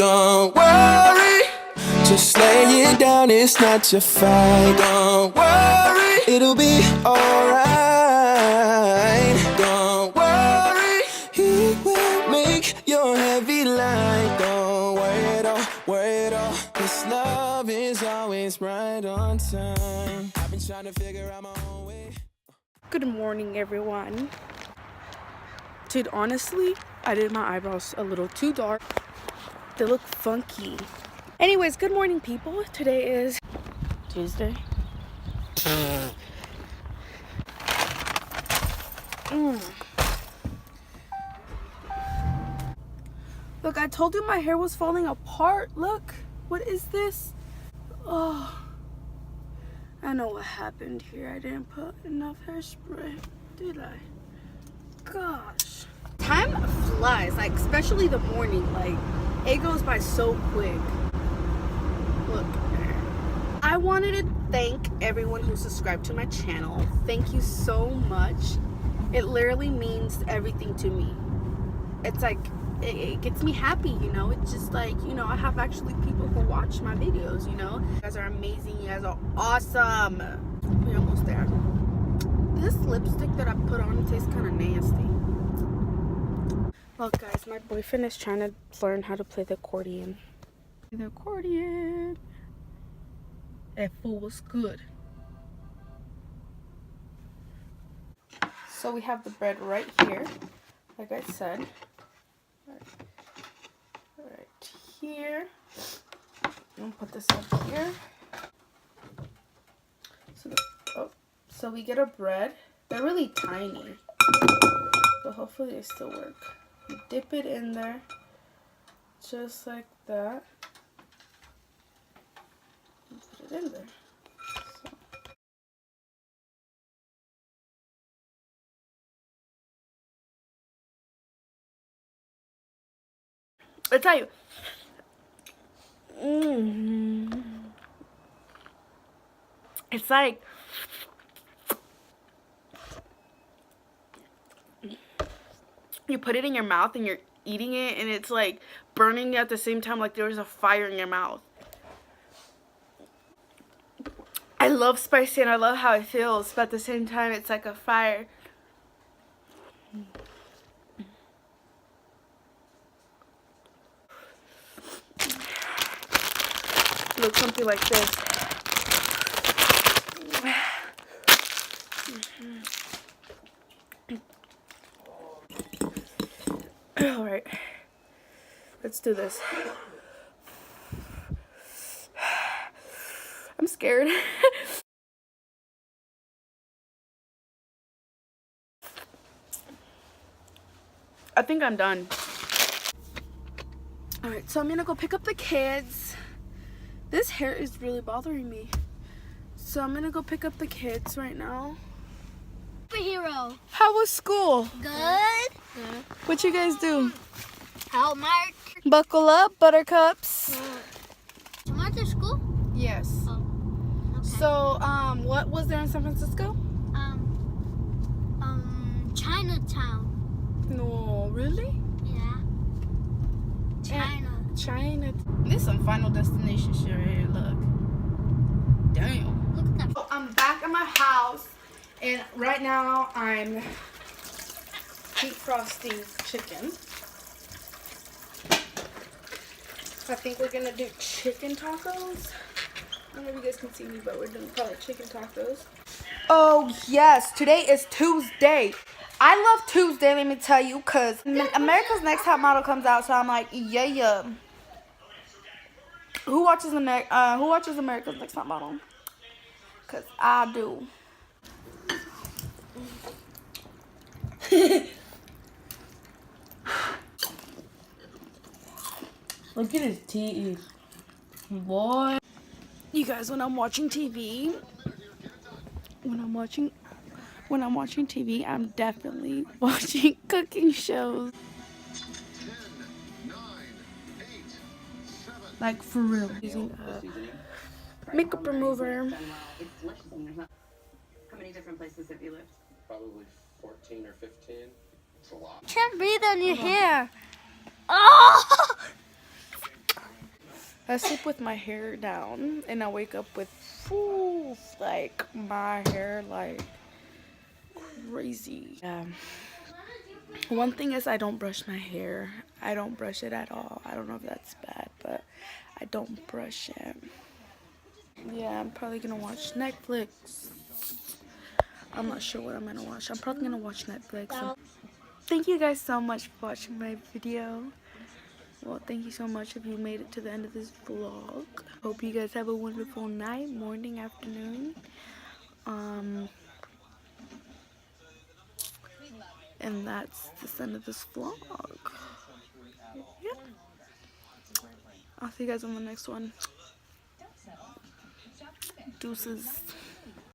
Don't worry, just lay it down, it's not your fight. Don't worry, it'll be alright. Don't worry, he will make your heavy light. Don't worry at all, worry at all. This love is always right on time. I've been trying to figure out my own way. Good morning, everyone. Dude, honestly, I did my eyebrows a little too dark. They look funky. Anyways, good morning, people. Today is Tuesday. Look, I told you my hair was falling apart. Look, what is this? Oh, I know what happened here. I didn't put enough hairspray, did I? Gosh. Time flies, like, especially the morning. Like, it goes by so quick. Look. I wanted to thank everyone who subscribed to my channel. Thank you so much. It literally means everything to me. It's like, it gets me happy, you know? It's just like, you know, I have actually people who watch my videos, you know? You guys are amazing. You guys are awesome. We're almost there. This lipstick that I put on tastes kind of nasty. Look, guys, my boyfriend is trying to learn how to play the accordion. The accordion. That fool was good. So we have the bread right here, like I said. Right here. I'm gonna put this up here. So we get a bread. They're really tiny, but hopefully they still work. You dip it in there, just like that. And put it in there. So. I tell you, it's like you put it in your mouth and you're eating it, and it's like burning at the same time, like there's a fire in your mouth. I love spicy and I love how it feels, but at the same time it's like a fire. Look, something like this. All right, let's do this. I'm scared. I think I'm done. All right, so I'm gonna go pick up the kids. This hair is really bothering me. So I'm gonna go pick up the kids right now. Superhero. How was school? Good. What you guys do? Help Mark. Buckle up, buttercups. Tomorrow to school? Yes. Oh. Okay. So, what was there in San Francisco? Chinatown. No, really? Yeah. China. This is some Final Destination shit right here, look. Damn. Look at that. So I'm back at my house, and right now I'm deep frosting chicken. I think we're gonna do chicken tacos. I don't know if you guys can see me, but we're doing probably chicken tacos. Oh yes, today is Tuesday. I love Tuesday, let me tell you, because America's Next Top Model comes out, so I'm like, yeah. Who watches America's Next Top Model? Because I do. Look at his teeth. Boy. You guys, when I'm watching TV, I'm definitely watching cooking shows. 10, 9, 8, 7. Like, for real. Using a makeup remover. How many different places have you lived? Probably 14 or 15. It's a lot. Can't breathe on your hair. Oh! I sleep with my hair down and I wake up with like my hair like crazy. One thing is I don't brush my hair. I don't brush it at all. I don't know if that's bad, but I don't brush it. Yeah, I'm probably gonna watch Netflix. I'm not sure what I'm gonna watch. I'm probably gonna watch Netflix. Thank you guys so much for watching my video. Well, thank you so much if you made it to the end of this vlog. Hope you guys have a wonderful night, morning, afternoon. And that's the end of this vlog. Yeah. I'll see you guys on the next one. Deuces.